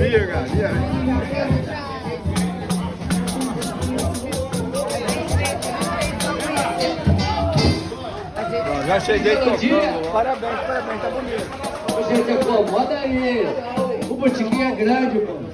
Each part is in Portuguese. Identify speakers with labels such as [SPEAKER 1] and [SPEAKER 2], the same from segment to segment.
[SPEAKER 1] amiga. E aí? Já cheguei tocando. Parabéns, tá bonito.
[SPEAKER 2] Gente, acomoda aí. O botiquim é grande, pô.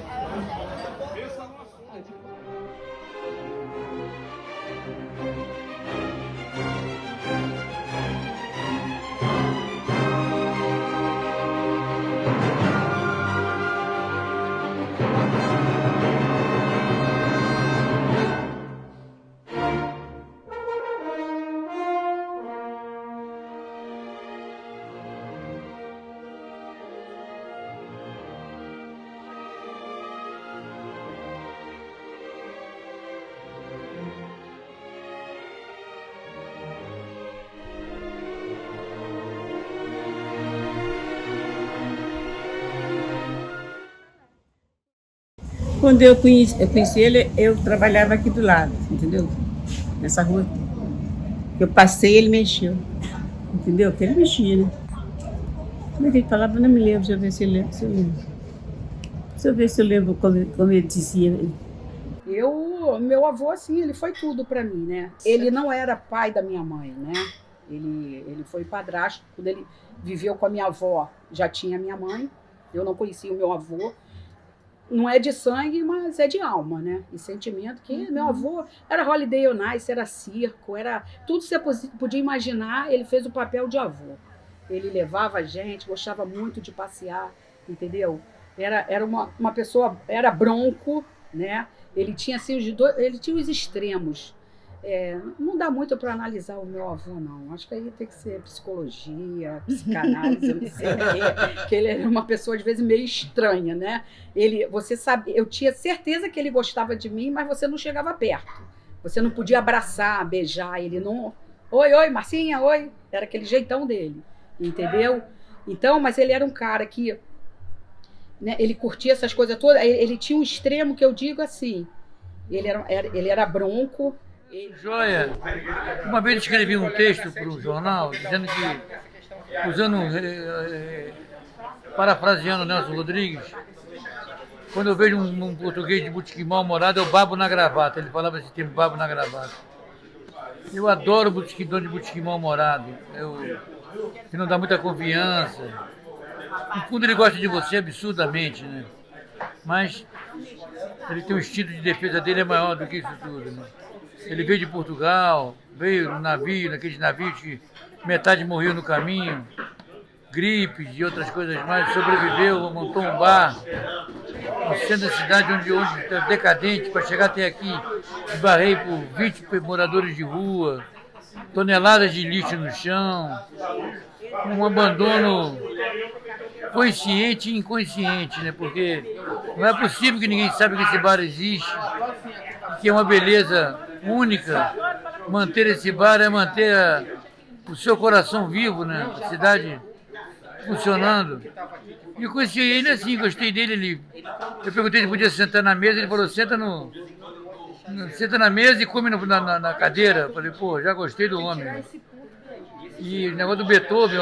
[SPEAKER 3] Quando eu conheci ele, eu trabalhava aqui do lado, entendeu? Nessa rua. Eu passei, ele mexeu. Entendeu? Porque ele mexia, né? Como é que ele falava? Eu não me lembro. Deixa eu ver se eu lembro. Deixa eu ver se eu lembro como ele dizia.
[SPEAKER 4] Meu avô, assim, ele foi tudo para mim, né? Ele não era pai da minha mãe, né? Ele foi padrasto. Quando ele viveu com a minha avó, já tinha minha mãe. Eu não conhecia o meu avô. Não é de sangue, mas é de alma, né? E sentimento que meu avô era Holiday on Ice, era circo, era tudo que você podia imaginar, ele fez o papel de avô. Ele levava a gente, gostava muito de passear, entendeu? Era uma pessoa, era bronco, né? Ele tinha assim, ele tinha os extremos. Não dá muito para analisar o meu avô, não. Acho que aí tem que ser psicologia, psicanálise, eu não sei o quê, que ele era uma pessoa, às vezes, meio estranha, né? Você sabe, eu tinha certeza que ele gostava de mim, mas você não chegava perto. Você não podia abraçar, beijar, ele não... Oi, Marcinha, oi. Era aquele jeitão dele, entendeu? Então, mas ele era um cara que... Né, ele curtia essas coisas todas, ele tinha um extremo que eu digo assim, ele era bronco.
[SPEAKER 5] Joia, uma vez escrevi um texto para um jornal dizendo que, parafraseando Nelson Rodrigues, quando eu vejo um português de botequim mal-humorado, eu babo na gravata. Ele falava esse termo, babo na gravata. Eu adoro dono de botequim mal-humorado, que não dá muita confiança. No fundo ele gosta de você absurdamente, né? Mas ele tem um instinto de defesa dele é maior do que isso tudo, né? Ele veio de Portugal, veio no navio, naqueles navios que metade morreu no caminho, gripes e outras coisas mais, sobreviveu, montou um bar no centro da cidade onde está decadente, para chegar até aqui, esbarrei por 20 moradores de rua, toneladas de lixo no chão, um abandono consciente e inconsciente, né? Porque não é possível que ninguém saiba que esse bar existe, que é uma beleza única. Manter esse bar é manter o seu coração vivo, né? A cidade funcionando. E eu conheci ele assim, gostei dele. Eu perguntei se podia sentar na mesa, ele falou, senta na mesa e come na cadeira. Eu falei, pô, já gostei do homem. E o negócio do Beethoven,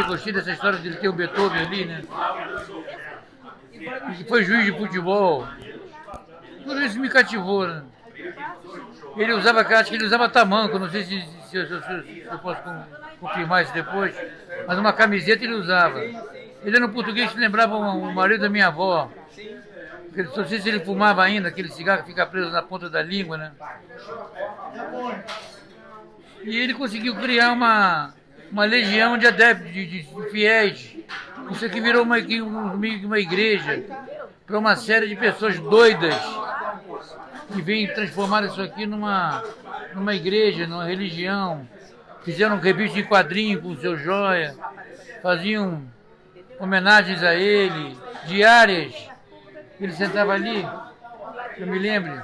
[SPEAKER 5] gostei dessa história dele ter o Beethoven ali, né? E que foi juiz de futebol. Tudo isso me cativou, né? Acho que ele usava tamanco, não sei se eu posso confirmar isso depois, mas uma camiseta ele usava. Ele era um português que lembrava o marido da minha avó. Não sei se ele fumava ainda, aquele cigarro que fica preso na ponta da língua, né? E ele conseguiu criar uma legião de adeptos, de fiéis. Isso aqui virou uma igreja para uma série de pessoas doidas que vêm transformar isso aqui numa igreja, numa religião. Fizeram revista em quadrinho com o seu Joia, faziam homenagens a ele, diárias. Ele sentava ali, eu me lembro,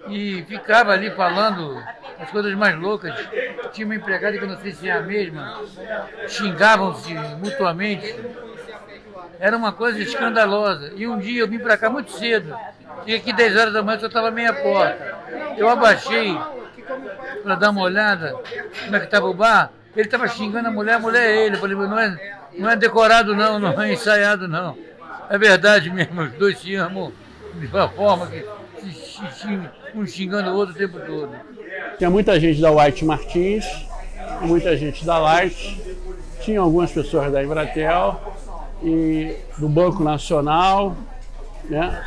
[SPEAKER 5] e ficava ali falando as coisas mais loucas. Tinha uma empregada que eu não sei se é a mesma, xingavam-se mutuamente. Era uma coisa escandalosa. E um dia eu vim para cá muito cedo. Cheguei aqui 10 horas da manhã, só estava meia porta. Eu abaixei para dar uma olhada como é que estava o bar. Ele estava xingando a mulher é ele. Eu falei, não é decorado não é ensaiado não. É verdade mesmo, os dois se amam de uma forma que um xingando o outro o tempo todo.
[SPEAKER 1] Tinha muita gente da White Martins, muita gente da Light, tinha algumas pessoas da Embratel e do Banco Nacional, né,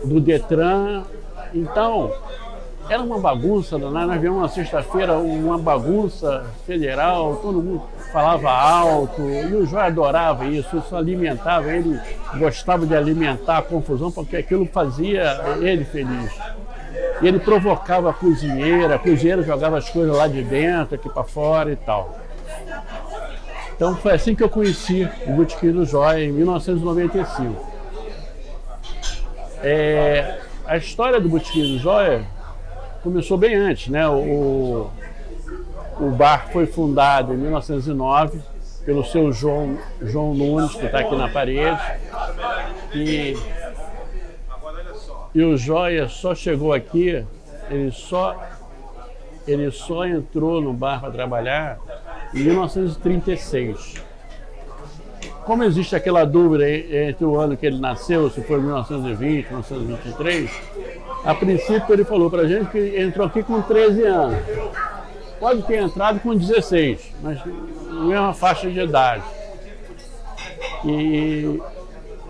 [SPEAKER 1] do Detran. Então, era uma bagunça, nós viemos uma sexta-feira, uma bagunça federal, todo mundo falava alto, e o Joia adorava isso alimentava, ele gostava de alimentar a confusão, porque aquilo fazia ele feliz. E ele provocava a cozinheira jogava as coisas lá de dentro, aqui para fora e tal. Então foi assim que eu conheci o Botequim do Joia, em 1995. A história do Botequim do Joia começou bem antes, né? O bar foi fundado em 1909 pelo seu João Nunes, que está aqui na parede. E o Joia só chegou aqui, ele só entrou no bar para trabalhar em 1936. Como existe aquela dúvida entre o ano que ele nasceu, se foi 1920, 1923, a princípio ele falou para a gente que entrou aqui com 13 anos. Pode ter entrado com 16, mas não é uma faixa de idade. E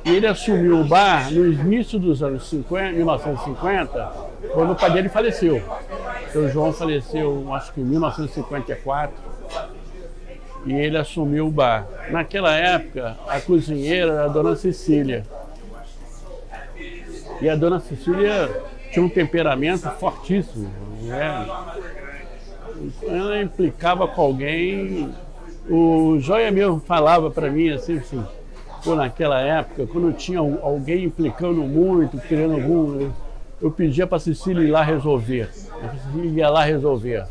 [SPEAKER 1] ele assumiu o bar no início dos anos 50, 1950, quando o pai dele faleceu. O seu João faleceu, acho que em 1954, e ele assumiu o bar. Naquela época, a cozinheira era a dona Cecília. E a dona Cecília tinha um temperamento fortíssimo, né? Ela implicava com alguém. O Joia mesmo falava para mim assim, pô, naquela época, quando tinha alguém implicando muito, querendo algum, eu pedia para a Cecília ir lá resolver. A Cecília ia lá resolver.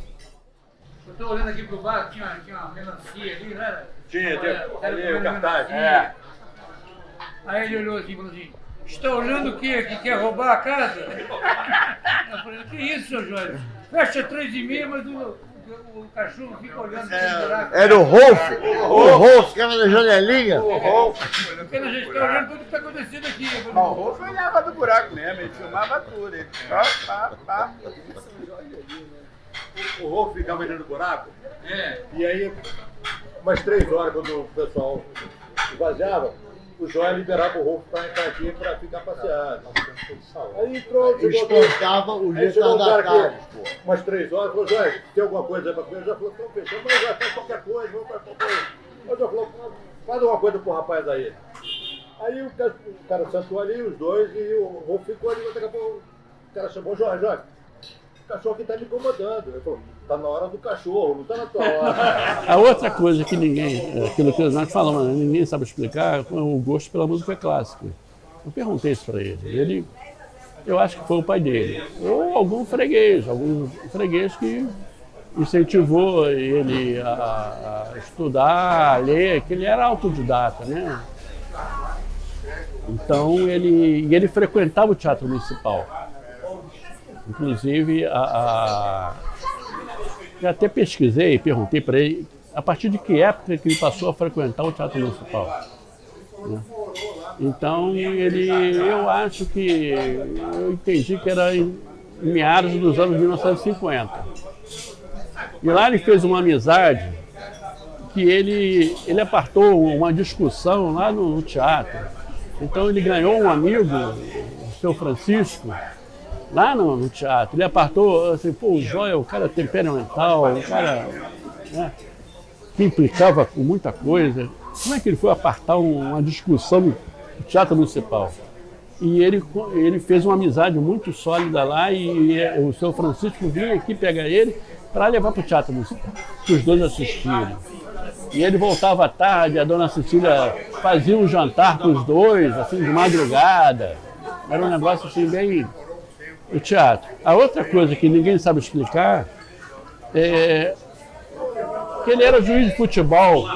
[SPEAKER 5] Eu estou olhando aqui pro bar, tinha uma melancia ali, não era?
[SPEAKER 6] Tinha,
[SPEAKER 5] Era
[SPEAKER 6] o cartaz.
[SPEAKER 5] Aí ele olhou assim e falou assim, está olhando o quê? Que quer roubar a casa? Eu falei, que isso, seu Joia? Fecha 3h30, mas o cachorro fica olhando pro buraco.
[SPEAKER 6] Era o Rolf, que era na janelinha.
[SPEAKER 5] Porque a gente está olhando tudo que está acontecendo aqui.
[SPEAKER 7] O Rolf olhava do buraco mesmo, ele filmava tudo. Ele pá.
[SPEAKER 6] O Rolf ficava olhando o buraco.
[SPEAKER 5] É.
[SPEAKER 6] E aí, umas 3 horas, quando o pessoal esvaziava, o Joia liberava o Rolf para entrar aqui para ficar passeando. Aí entrou,
[SPEAKER 2] Espantava o retardatário.
[SPEAKER 6] Umas 3 horas, falou, Joia, tem alguma coisa aí para comer? Já falou, estão fechando, mas já faz qualquer coisa, vamos para qualquer coisa. Mas já falou, faz uma coisa pro rapaz aí. Aí o cara sentou ali, os dois, e o Rolf ficou ali, daqui a pouco o cara chamou, Joia, o cachorro aqui tá me incomodando. Ele falou, tá na hora do cachorro, não tá na tua hora.
[SPEAKER 1] A outra coisa que aquilo que nós falamos, ninguém sabe explicar, é o gosto pela música clássica. Eu perguntei isso para ele. Eu acho que foi o pai dele. Ou algum freguês que incentivou ele a estudar, a ler, que ele era autodidata, né? Então ele frequentava o Teatro Municipal. Inclusive, eu até pesquisei, perguntei para ele a partir de que época que ele passou a frequentar o Teatro Municipal. Né? Então, eu acho que, eu entendi que era em meados dos anos 1950. E lá ele fez uma amizade que ele apartou uma discussão lá no teatro. Então ele ganhou um amigo, o seu Francisco, lá no teatro. Ele apartou, assim, pô, o Joia, o cara temperamental, o cara, né, que implicava com muita coisa. Como é que ele foi apartar uma discussão no Teatro Municipal? E ele fez uma amizade muito sólida lá e o seu Francisco vinha aqui pegar ele para levar para o Teatro Municipal, para os dois assistirem. E ele voltava à tarde, a dona Cecília fazia um jantar para os dois, assim, de madrugada. Era um negócio assim, bem... o teatro. A outra coisa que ninguém sabe explicar é que ele era juiz de futebol,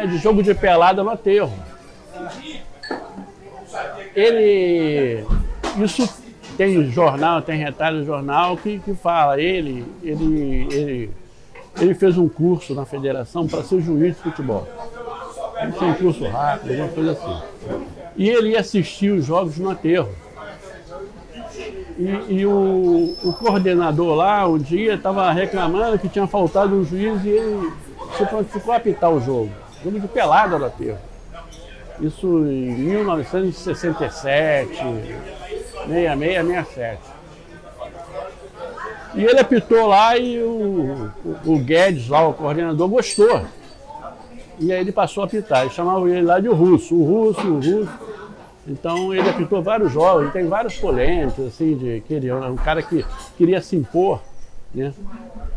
[SPEAKER 1] de jogo de pelada no aterro. Isso tem jornal, tem retalho de jornal que fala, ele fez um curso na federação para ser juiz de futebol. Ele fez um curso rápido, alguma coisa assim. E ele ia assistir os jogos no aterro. E o coordenador lá, um dia, estava reclamando que tinha faltado um juiz e ele se prontificou a apitar o jogo. Jogo de pelada no aterro. Isso em 1967, 66, 67. E ele apitou lá e o Guedes, lá, o coordenador, gostou. E aí ele passou a apitar. Eles chamavam ele lá de o russo. Então ele apitou vários jogos, tem vários polêmicos, assim, que ele é um cara que queria se impor, né?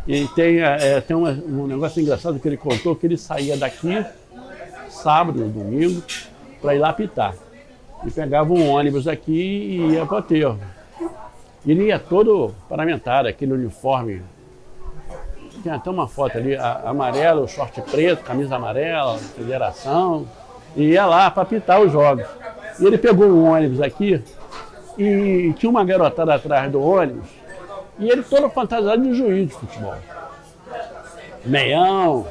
[SPEAKER 1] E tem um negócio engraçado que ele contou, que ele saía daqui, sábado, domingo, para ir lá apitar. E pegava um ônibus aqui e ia para o aterro. Ele ia todo parlamentar, aquele uniforme. Tem até uma foto ali, amarelo, short preto, camisa amarela, federação. E ia lá para apitar os jogos. E ele pegou um ônibus aqui e tinha uma garotada atrás do ônibus. E ele todo fantasiado de juiz de futebol. Meião.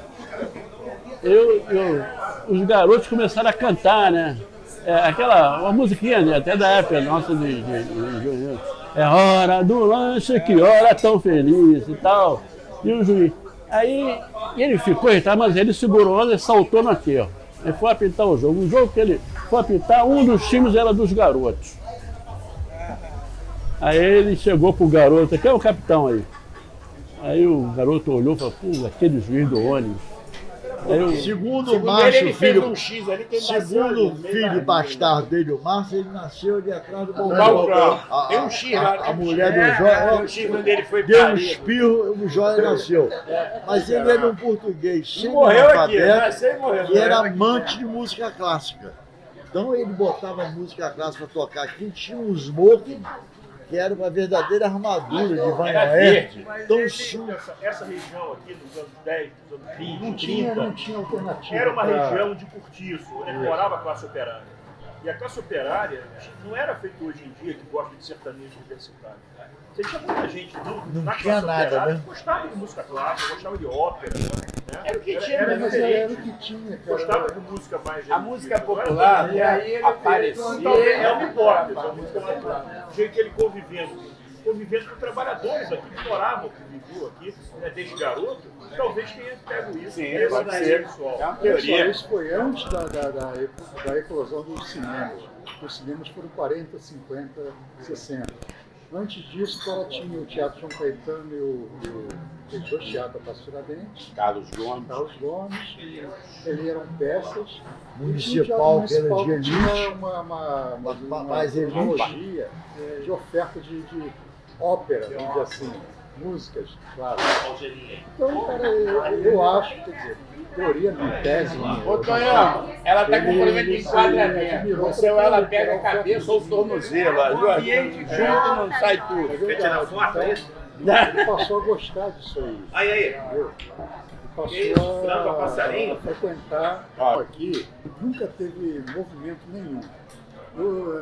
[SPEAKER 1] Os garotos começaram a cantar, né? Uma musiquinha, né? Até da época nossa de é hora do lanche, que hora tão feliz e tal. E o juiz. Aí ele ficou irritado, mas ele segurou e saltou no aterro. Ele foi apitar o jogo. O jogo que ele foi apitar, um dos times era dos garotos. Aí ele chegou pro garoto, que é o capitão aí. Aí o garoto olhou e falou, pô, aquele juiz do ônibus.
[SPEAKER 8] Segundo o Márcio,
[SPEAKER 7] filho, segundo o filho bastardo dele, o Márcio, ele nasceu ali atrás do balcão.
[SPEAKER 8] Tem um X lá.
[SPEAKER 7] A mulher do Jóia deu um espirro, o Jóia nasceu. Mas ele era um português semi-analfabeto e era amante de música clássica. Então ele botava música clássica para tocar aqui, tinha um smoking, que era uma verdadeira armadura de Van Aert. Então,
[SPEAKER 9] essa região aqui dos anos 10, dos anos 20,
[SPEAKER 7] não tinha alternativa.
[SPEAKER 9] era uma região de cortiço, onde morava a classe operária. E a classe operária não era feita hoje em dia, que gosta de sertanejo universitário. Você tinha muita gente na classe operária que gostava de música clássica, gostava de ópera. Né?
[SPEAKER 8] Era o que tinha,
[SPEAKER 7] Era o que tinha, cara.
[SPEAKER 9] Gostava de música mais...
[SPEAKER 8] A música popular, e aí ele aparecia.
[SPEAKER 9] É uma hipótese, a música popular. O jeito que ele convivendo com trabalhadores aqui que moravam, que viviam aqui, né, desde garoto, talvez tenha pego isso.
[SPEAKER 8] Sim, pode ser. É uma
[SPEAKER 10] teoria. Isso foi antes da eclosão dos cinemas. Os cinemas foram 40, 50, 60. Antes disso, ela tinha o Teatro João Caetano e os dois teatros da Tiradentes.
[SPEAKER 8] Carlos
[SPEAKER 10] Gomes. Ele eram peças.
[SPEAKER 7] Municipal, que era de elite.
[SPEAKER 10] Tinha uma ideologia de oferta de ópera, vamos dizer assim, músicas, claro. Então, cara, eu acho, quer dizer, teoria não tese.
[SPEAKER 8] Ô, Tonhão, ela tá com problema de enquadramento. O seu, ela pega a cabeça ou o tornozelo. O ambiente junto não sai tudo.
[SPEAKER 10] Quer tirar foto, é isso? Ele passou a gostar disso aí.
[SPEAKER 9] Aí.
[SPEAKER 10] Passou a frequentar aqui. Nunca teve movimento nenhum.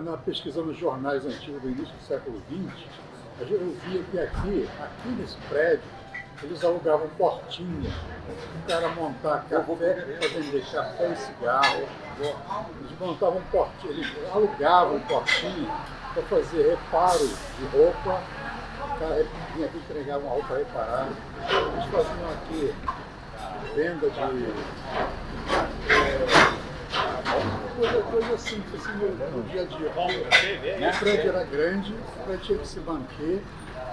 [SPEAKER 10] Na pesquisa nos jornais antigos do início do século XX, eu via que aqui nesse prédio, eles alugavam portinha, o cara montar café, para vender café e cigarro. Eles montavam portinha, eles alugavam portinha para fazer reparo de roupa. O cara vinha aqui entregar uma roupa reparada. Eles faziam aqui venda de coisa assim no dia a dia. O prédio era grande, o prédio tinha que se manter.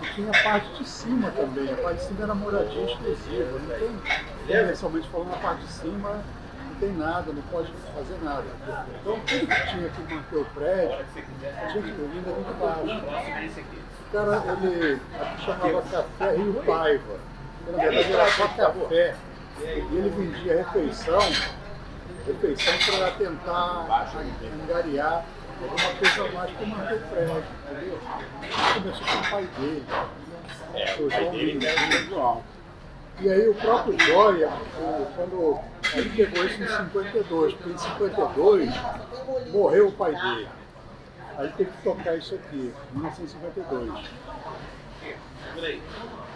[SPEAKER 10] E tinha a parte de cima também. A parte de cima era moradia exclusiva. Não tem, comercialmente falando, a parte de cima não tem nada, não pode fazer nada. Então tudo que tinha que manter o prédio tinha que vir daqui de baixo. O cara, ele aqui chamava Café Rio Paiva. Na verdade era só café. E ele vendia refeição para tentar angariar alguma coisa mais para manter o prédio, entendeu? Ele começou com o pai dele, o João. E aí o próprio Jóia, quando ele pegou isso em 52, porque em 52 morreu o pai dele. Aí ele teve que tocar isso aqui, em 1952.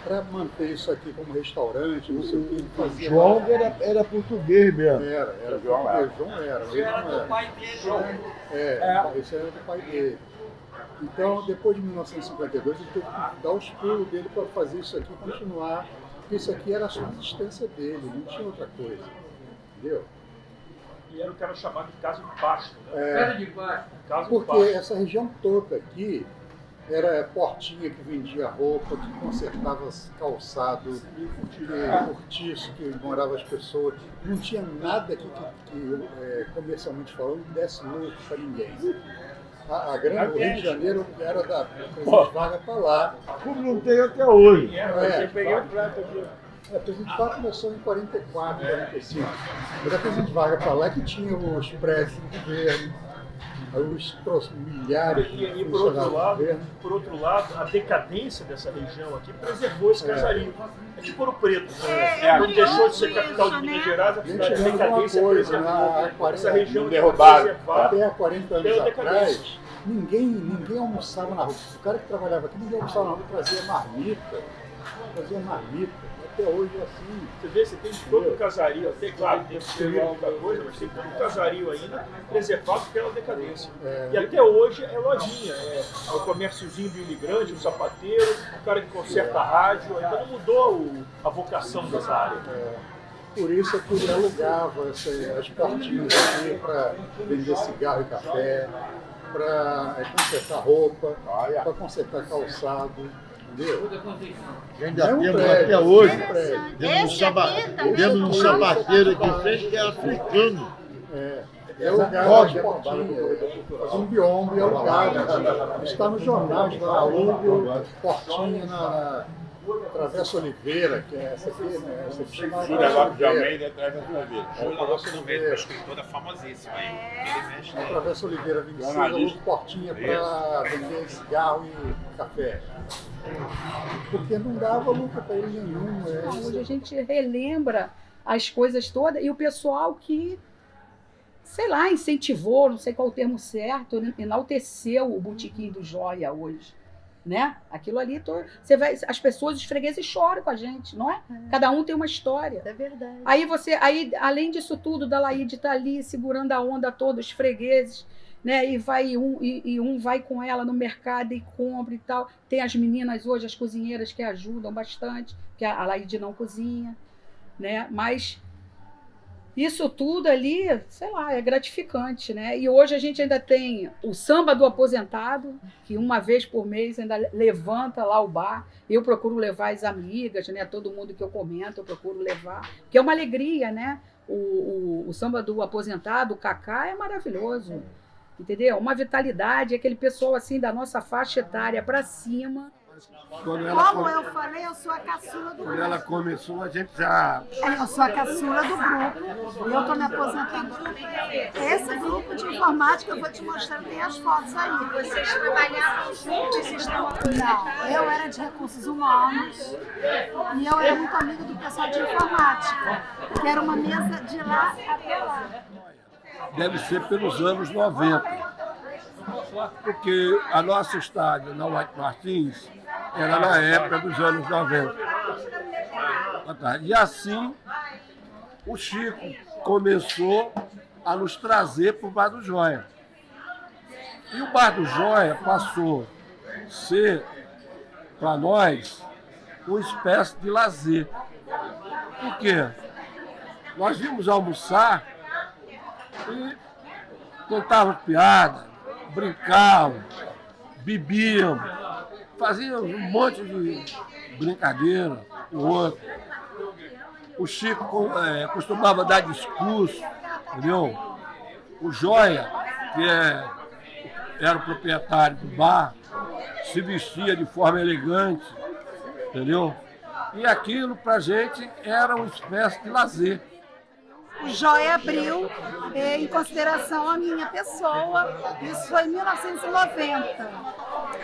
[SPEAKER 10] para manter isso aqui como restaurante, não sei o que, ele fazia.
[SPEAKER 7] João era português mesmo.
[SPEAKER 10] Era João era. João era. Ele era do pai dele. Esse era do pai dele. Então, depois de 1952, ele teve que dar os pulos dele para fazer isso aqui continuar, porque isso aqui era a subsistência dele, não tinha outra coisa. Entendeu?
[SPEAKER 9] E era o que era chamado de casa de pasto.
[SPEAKER 5] Casa de pasto.
[SPEAKER 10] Porque essa região toda aqui era portinha que vendia roupa, que consertava calçado, cortiço que morava as pessoas. Não tinha nada aqui que comercialmente falando, desse lucro para ninguém. O Rio de Janeiro era da Presidente Vargas para lá.
[SPEAKER 7] Como não tem até hoje.
[SPEAKER 9] Eu peguei o prato aqui.
[SPEAKER 10] A Presidente Vargas começou em 44, 45. Mas a Presidente Vargas para lá que tinha os prédios do governo, os milhares de funcionários.
[SPEAKER 9] Por outro lado, a decadência dessa região aqui preservou esse casario. É tipo Ouro Preto. Não deixou de ser capital de Minas Gerais, a decadência preservou. Essa região derrubada.
[SPEAKER 10] Até há 40 anos atrás, ninguém almoçava na rua. O cara que trabalhava aqui, ninguém almoçava na rua, trazia marmita. Até hoje é assim.
[SPEAKER 9] Você vê, você tem todo o casario, até claro, tem muita coisa, mas tem todo o casario ainda preservado pela decadência. E até hoje é lojinha, é o comérciozinho do imigrante, o sapateiro, o cara que conserta a rádio, ainda não mudou a vocação dessa área.
[SPEAKER 10] Por isso é que ele alugava as portinhas aqui para vender cigarro e café, para consertar roupa, para consertar calçado. Entendeu?
[SPEAKER 7] Ainda temos até hoje, temos um sapateiro aqui frente que é africano.
[SPEAKER 10] É alugado as portinhas, fazia um biombo e alugado. Está nos jornais lá, alugo, portinha na Travessa Oliveira, que é essa aqui, né? Essa aqui chama
[SPEAKER 8] Júlia Lopes de Almeida é Travessa Oliveira.
[SPEAKER 11] Júlia Lopes de Almeida, uma escritora famosíssima aí. Ele mexe
[SPEAKER 10] na Travessa Oliveira 26, alugo portinha para vender cigarro e café. Porque não dava lucro para ele nenhum.
[SPEAKER 4] Hoje a gente relembra as coisas todas e o pessoal que, sei lá, incentivou, não sei qual o termo certo, enalteceu o botequim do Joia hoje. Né? Aquilo ali, você vai, as pessoas, os fregueses choram com a gente, não é? Cada um tem uma história.
[SPEAKER 12] É verdade.
[SPEAKER 4] Aí além disso tudo, da Laíde está ali segurando a onda toda, os fregueses, né? E um vai com ela no mercado e compra e tal. Tem as meninas hoje, as cozinheiras que ajudam bastante, que a Laíde não cozinha, né? Mas isso tudo ali, sei lá, é gratificante, né? E hoje a gente ainda tem o samba do aposentado, que uma vez por mês ainda levanta lá o bar. Eu procuro levar as amigas, né? Todo mundo que eu comento, eu procuro levar. Que é uma alegria, né? O samba do aposentado, o Cacá, é maravilhoso, entendeu? Uma vitalidade, aquele pessoal assim da nossa faixa etária para cima.
[SPEAKER 12] Como eu falei, eu sou a caçula do grupo.
[SPEAKER 7] Quando ela começou, a gente já...
[SPEAKER 12] Eu sou a caçula do grupo e eu estou me aposentando. Esse grupo de informática, eu vou te mostrar, tem as fotos aí.
[SPEAKER 13] Vocês trabalhavam juntos?
[SPEAKER 12] Não, eu era de recursos humanos e eu era muito amiga do pessoal de informática, que era uma mesa de lá até lá.
[SPEAKER 7] Deve ser pelos anos 90, porque a nossa estádio na White Martins era na época dos anos 90. E assim, o Chico começou a nos trazer para o Bar do Joia. E o Bar do Joia passou a ser, para nós, uma espécie de lazer. Por quê? Nós íamos almoçar e contávamos piada, brincávamos, bebíamos, fazíamos um monte de brincadeira, o outro. O Chico costumava dar discurso, entendeu? O Joia, que era o proprietário do bar, se vestia de forma elegante, entendeu? E aquilo pra gente era uma espécie de lazer.
[SPEAKER 12] O Joia abriu em consideração a minha pessoa, isso foi em 1990.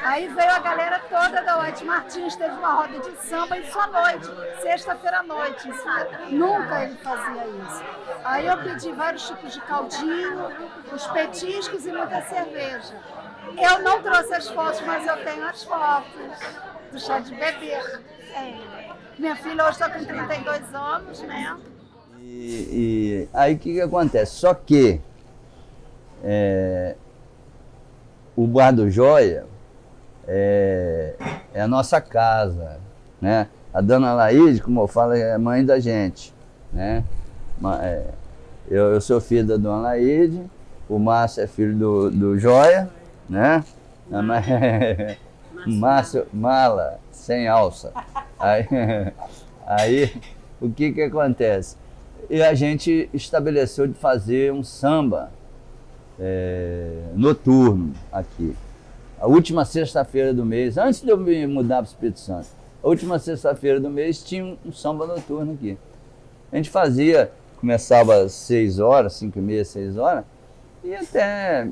[SPEAKER 12] Aí veio a galera toda da White Martins, teve uma roda de samba isso à noite, sexta-feira à noite. Nunca ele fazia isso. Aí eu pedi vários tipos de caldinho, os petiscos e muita cerveja. Eu não trouxe as fotos, mas eu tenho as fotos. do chá de bebê. Minha filha hoje está com 32 anos, né?
[SPEAKER 14] E aí o que acontece? Só que o Bar do Joia é a nossa casa, né? A dona Laíde, como eu falo, é mãe da gente, né? Eu sou filho da dona Laíde, o Márcio é filho do Joia, né? Márcio, mala, sem alça. Aí o que acontece? E a gente estabeleceu de fazer um samba noturno aqui. A última sexta-feira do mês, antes de eu me mudar para o Espírito Santo, a última sexta-feira do mês tinha um samba noturno aqui. A gente fazia, começava às 6 horas, 5h30, 6 horas, e até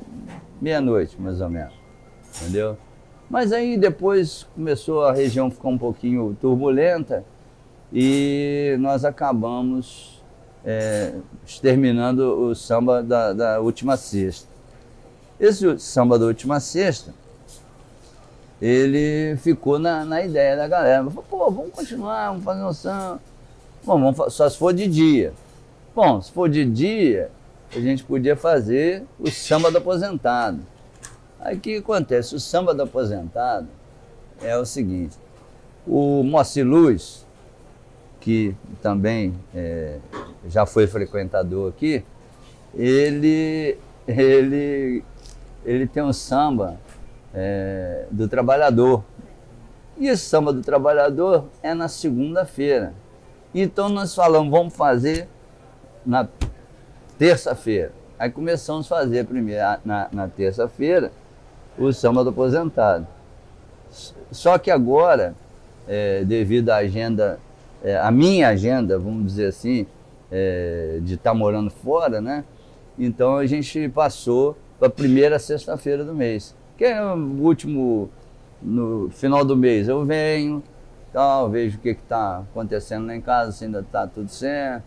[SPEAKER 14] meia-noite, mais ou menos, entendeu? Mas aí depois começou a região ficar um pouquinho turbulenta e nós acabamos exterminando o samba da última sexta. Esse samba da última sexta, ele ficou na ideia da galera. Falou, pô, vamos continuar, vamos fazer um samba. Bom, só se for de dia. Bom, se for de dia, a gente podia fazer o samba do aposentado. Aí o que acontece? O samba do aposentado é o seguinte, o Moacir Luz, que também já foi frequentador aqui, ele tem um samba do trabalhador. E esse samba do trabalhador é na segunda-feira. Então nós falamos, vamos fazer na terça-feira. Aí começamos a fazer primeiro, na terça-feira, o samba do aposentado. Só que agora, devido à agenda, a minha agenda, vamos dizer assim, de estar morando fora, né? Então a gente passou para a primeira sexta-feira do mês. Que é o último, no final do mês eu venho, tal, vejo o que está acontecendo lá em casa, se ainda está tudo certo,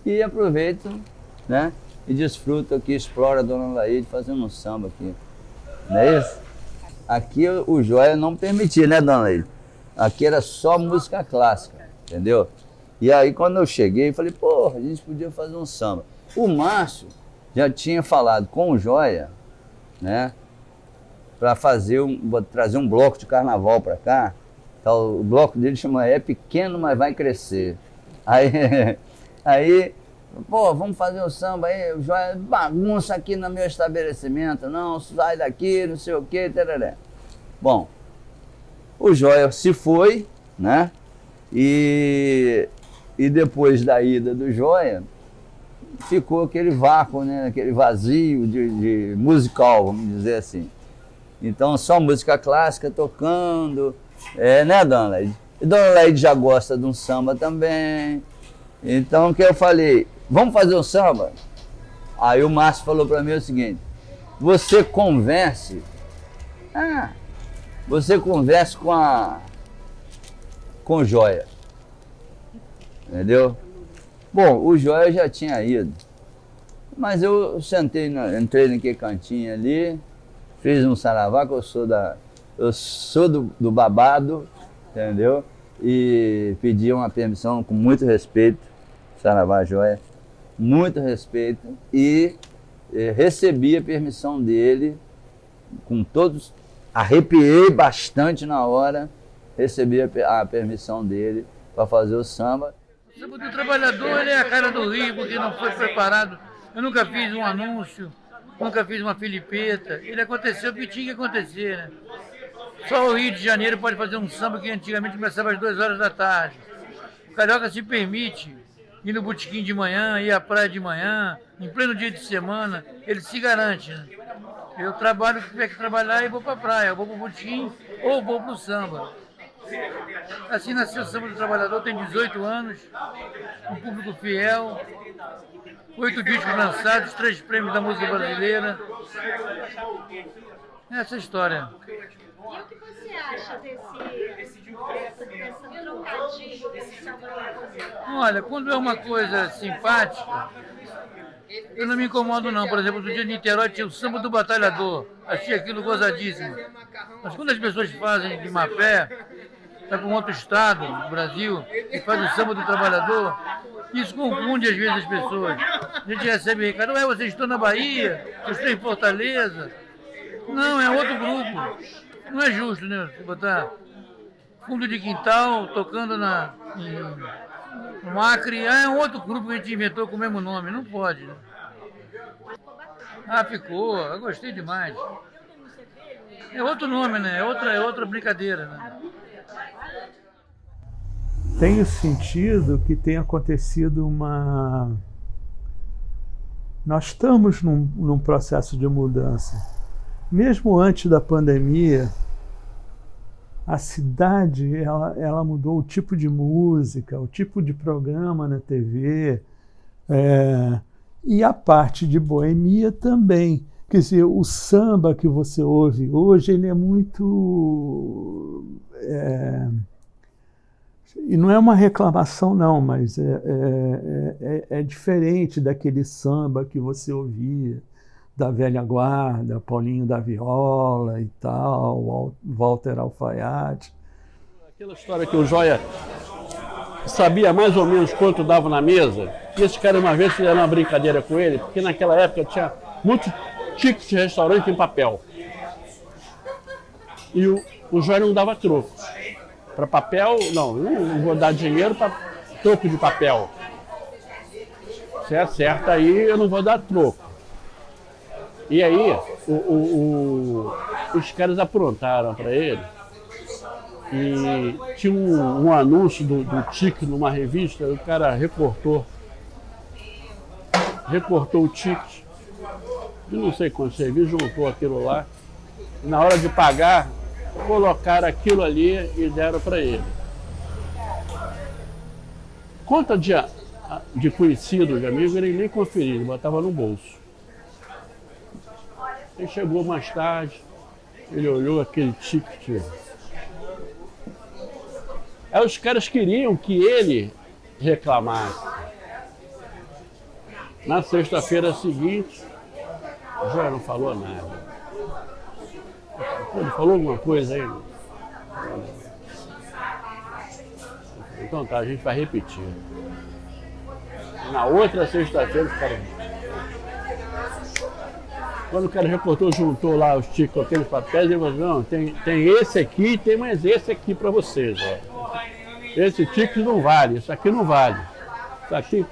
[SPEAKER 14] e aproveito, né? E desfruto aqui, exploro a dona Laíde fazendo um samba aqui. Não é isso? Aqui o Joia não permitia, né, dona Laíde? Aqui era só música clássica, entendeu? E aí quando eu cheguei, falei, porra, a gente podia fazer um samba. O Márcio já tinha falado com o Joia, né? Para trazer um bloco de carnaval para cá. Então, o bloco dele chama É Pequeno, Mas Vai Crescer. Aí pô, vamos fazer um samba aí, o Joia bagunça aqui no meu estabelecimento, não, sai daqui, não sei o que, tarará. Bom, o Joia se foi, né? E depois da ida do Joia, ficou aquele vácuo, né? Aquele vazio de musical, vamos dizer assim. Então, só música clássica tocando, né, dona Laíde? E dona Laíde já gosta de um samba também. Então, o que eu falei? Vamos fazer um samba? Aí o Márcio falou para mim o seguinte, você converse com o Joia, entendeu? Bom, o Joia já tinha ido, mas eu entrei naquele cantinho ali, fiz um saravá, que eu sou do babado, entendeu? E pedi uma permissão com muito respeito, saravá Joia, muito respeito, e recebi a permissão dele, com todos, arrepiei bastante na hora, recebi a permissão dele para fazer o samba.
[SPEAKER 5] O samba do trabalhador, ele é a cara do Rio, porque não foi preparado. Eu nunca fiz um anúncio, nunca fiz uma filipeta. Ele aconteceu porque tinha que acontecer, né? Só o Rio de Janeiro pode fazer um samba que antigamente começava às 2 horas da tarde. O carioca se permite ir no botequim de manhã, ir à praia de manhã, em pleno dia de semana, ele se garante, né? Eu trabalho o que tiver que trabalhar e vou para a praia, eu vou para o botequim ou vou para o samba. Assim nasceu o Samba do Trabalhador, tem 18 anos, um público fiel, 8 discos lançados, 3 prêmios da música brasileira. Essa é a história.
[SPEAKER 13] E o que você acha dessa trocadilho, desse samba do aposentado?
[SPEAKER 5] Olha, quando é uma coisa simpática, Eu não me incomodo não. Por exemplo, no dia de Niterói tinha o samba do batalhador. Achei aquilo gozadíssimo. Mas quando as pessoas fazem de má fé, vai para um outro estado, no Brasil, e faz o samba do trabalhador, isso confunde às vezes as pessoas. A gente recebe recado, vocês estão na Bahia, eu estou em Fortaleza. Não, é outro grupo. Não é justo, né? Você botar fundo de quintal, tocando no Acre, é um outro grupo que a gente inventou com o mesmo nome, não pode, né? Ah, ficou, eu gostei demais. É outro nome, né? É outra brincadeira, né?
[SPEAKER 15] Tenho sentido que tem acontecido uma... Nós estamos num processo de mudança. Mesmo antes da pandemia, a cidade ela mudou o tipo de música, o tipo de programa na TV, e a parte de boemia também. Quer dizer, o samba que você ouve hoje, ele é muito... E não é uma reclamação, não, mas é diferente daquele samba que você ouvia, da velha guarda, Paulinho da Viola e tal, Walter Alfaiate.
[SPEAKER 1] Aquela história que o Joia sabia mais ou menos quanto dava na mesa, e esse cara uma vez fizeram uma brincadeira com ele, porque naquela época tinha muitos tickets de restaurante em papel. E o Joia não dava troco. Para papel, não vou dar dinheiro para troco de papel. Se acerta aí, eu não vou dar troco. E aí, os caras aprontaram para ele. E tinha um anúncio do ticket numa revista, o cara recortou o ticket. Eu não sei quanto serviço, juntou aquilo lá. E na hora de pagar, colocaram aquilo ali e deram para ele. Conta de conhecido, de amigo, ele nem conferiu, ele botava no bolso. Ele chegou mais tarde, ele olhou aquele ticket. Aí os caras queriam que ele reclamasse. Na sexta-feira seguinte, o Joia não falou nada. Ele falou alguma coisa aí? Então tá, a gente vai repetir. Na outra sexta-feira, os caras... Quando o cara recortou, juntou lá os tickets com aqueles papéis, ele falou, não, tem esse aqui e tem mais esse aqui para vocês. Ó. Esse ticket não vale, isso aqui não vale. Isso aqui,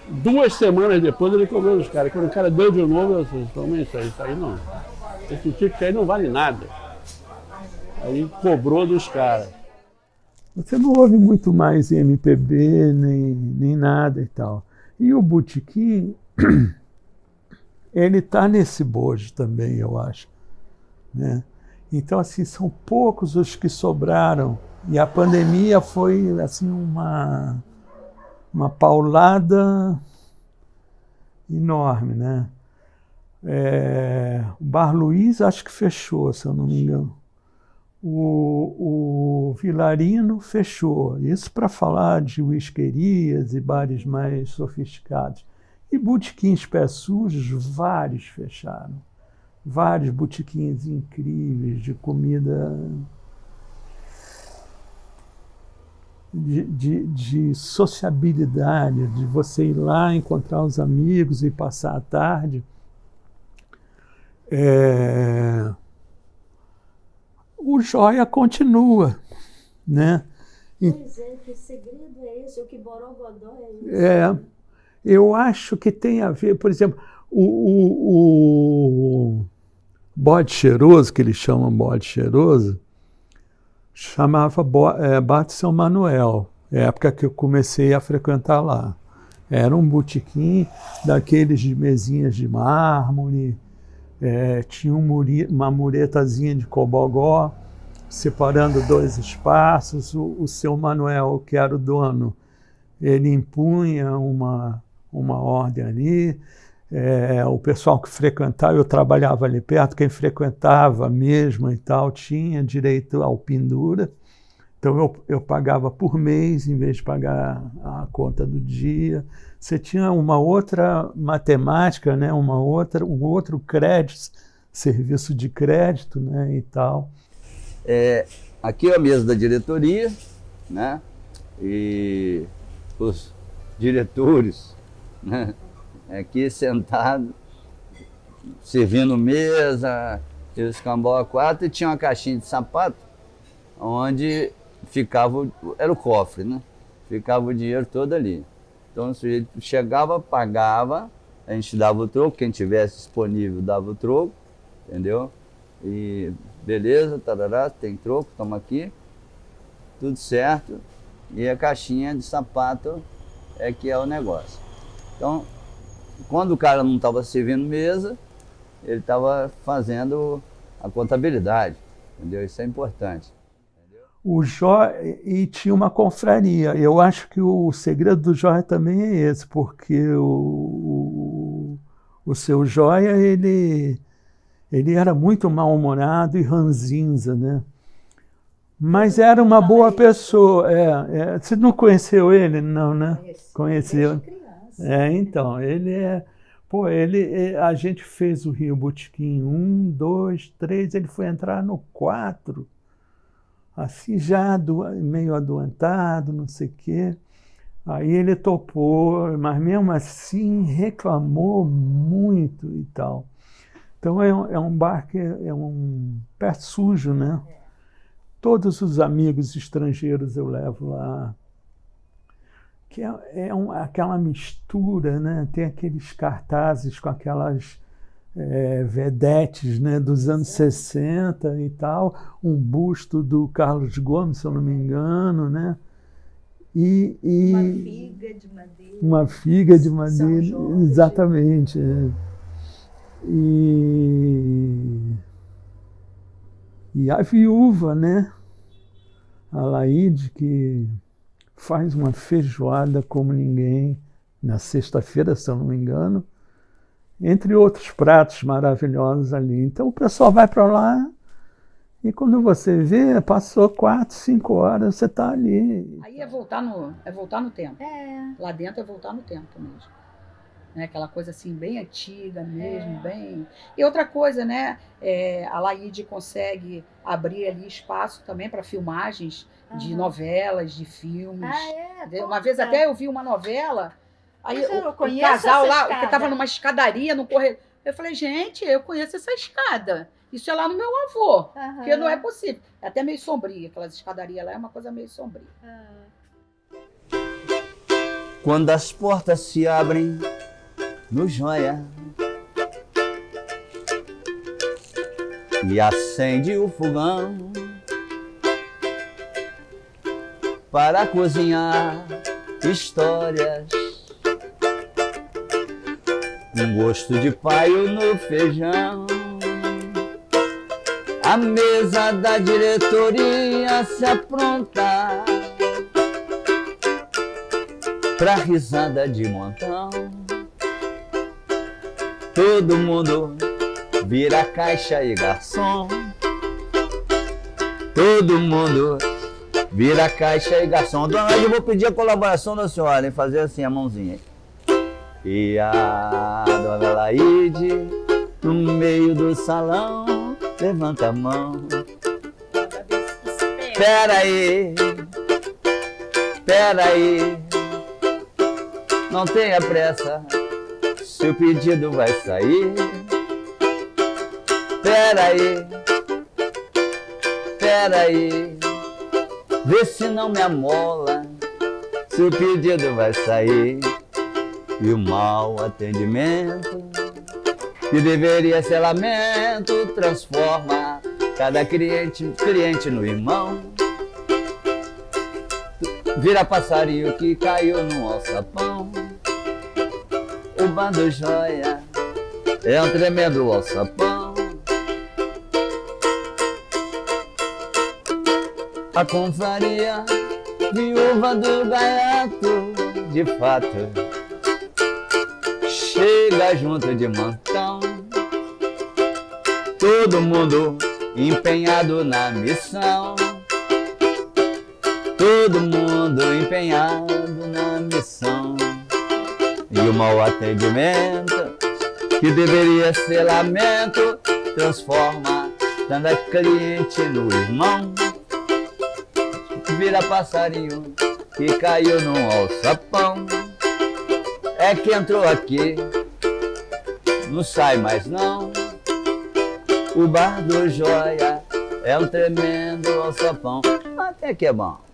[SPEAKER 1] 2 semanas depois ele cobrou os caras. Quando o cara deu de novo, eu disse, toma isso aí não. Esse ticket aí não vale nada. Aí cobrou dos caras.
[SPEAKER 15] Você não ouve muito mais MPB, nem nada e tal. E o Botequim, ele está nesse bojo também, eu acho. Né? Então, assim, são poucos os que sobraram. E a pandemia foi, assim, uma paulada enorme, né? O Bar Luiz acho que fechou, se eu não me engano. O Vilarino fechou. Isso para falar de whisquerias e bares mais sofisticados. E botequins pés sujos, vários fecharam. Vários botequins incríveis de comida, de sociabilidade, de você ir lá encontrar os amigos e passar a tarde. O Joia continua, né?
[SPEAKER 16] Pois é, que segredo é esse? O que Borogodó é isso?
[SPEAKER 15] Eu acho que tem a ver, por exemplo, o bode cheiroso, que eles chamam bode cheiroso, chamava Bate São Manuel, época que eu comecei a frequentar lá. Era um botequim daqueles de mesinhas de mármore, tinha uma muretazinha de cobogó, separando 2 espaços. O seu Manuel, que era o dono, ele impunha uma ordem ali. O pessoal que frequentava, eu trabalhava ali perto, quem frequentava mesmo e tal, tinha direito ao pendura. Então eu pagava por mês, em vez de pagar a conta do dia. Você tinha uma outra matemática, né? Um outro crédito, serviço de crédito, né? E tal.
[SPEAKER 14] Aqui é a mesa da diretoria, né? E os diretores, né? Aqui sentados, servindo mesa, e os cambau 4, e tinha uma caixinha de sapato, onde ficava, era o cofre, né? Ficava o dinheiro todo ali. Então o sujeito chegava, pagava, a gente dava o troco, quem tivesse disponível dava o troco, entendeu? E beleza, tarará, tem troco, toma aqui, tudo certo. E a caixinha de sapato é que é o negócio. Então, quando o cara não estava servindo mesa, ele estava fazendo a contabilidade, entendeu? Isso é importante.
[SPEAKER 15] O Jóia, e tinha uma confraria. Eu acho que o segredo do Jóia também é esse, porque o seu Jóia, ele era muito mal-humorado e ranzinza, né? Mas era uma boa pessoa. Você não conheceu ele, não, né? Conheceu? Então, ele é... Pô, a gente fez o Rio Botequim 1, 2, 3, ele foi entrar no 4, assim, já meio adoentado, não sei o quê. Aí ele topou, mas mesmo assim reclamou muito e tal. Então é um bar que é um pé sujo, né? Todos os amigos estrangeiros eu levo lá. Que aquela mistura, né? Tem aqueles cartazes com aquelas vedetes, né? Dos anos 60 e tal, um busto do Carlos Gomes, se eu não me engano, né? Uma figa de madeira. Uma figa de madeira, exatamente. E a viúva, né? A Laíde, que faz uma feijoada como ninguém na sexta-feira, se eu não me engano, entre outros pratos maravilhosos ali. Então o pessoal vai para lá e quando você vê, passou 4, 5 horas, você está ali.
[SPEAKER 4] Aí é voltar no tempo. Lá dentro é voltar no tempo mesmo. Né? Aquela coisa assim, bem antiga mesmo, bem... E outra coisa, né? A Laíde consegue abrir ali espaço também para filmagens de novelas, de filmes. Uma vez até eu vi uma novela, aí o casal lá, que estava numa escadaria no corredor. Eu falei, gente, eu conheço essa escada. Isso é lá no meu avô, porque não é possível. É até meio sombria, aquelas escadarias lá é uma coisa meio sombria.
[SPEAKER 14] Quando as portas se abrem no Jóia e acende o fogão para cozinhar histórias, um gosto de paio no feijão. A mesa da diretoria se apronta pra risada de montão. Todo mundo vira caixa e garçom. Todo mundo vira caixa e garçom. Dona, eu vou pedir a colaboração da senhora em fazer assim a mãozinha. E a dona Laíde, no meio do salão, levanta a mão. Peraí, não tenha pressa, seu pedido vai sair. Peraí, vê se não me amola, seu pedido vai sair. E o mau atendimento, que deveria ser lamento, transforma cada cliente no irmão. Vira passarinho que caiu no alçapão. O bando Jóia é um tremendo alçapão. A confraria viúva do gaiato, de fato, chega junto de montão. Todo mundo empenhado na missão. todo mundo empenhado na missão. E o mau atendimento, que deveria ser lamento, transforma cada cliente no irmão. Vira passarinho que caiu num alçapão. É que entrou aqui, não sai mais não. O bar do Joia é um tremendo alçapão. Até que é bom.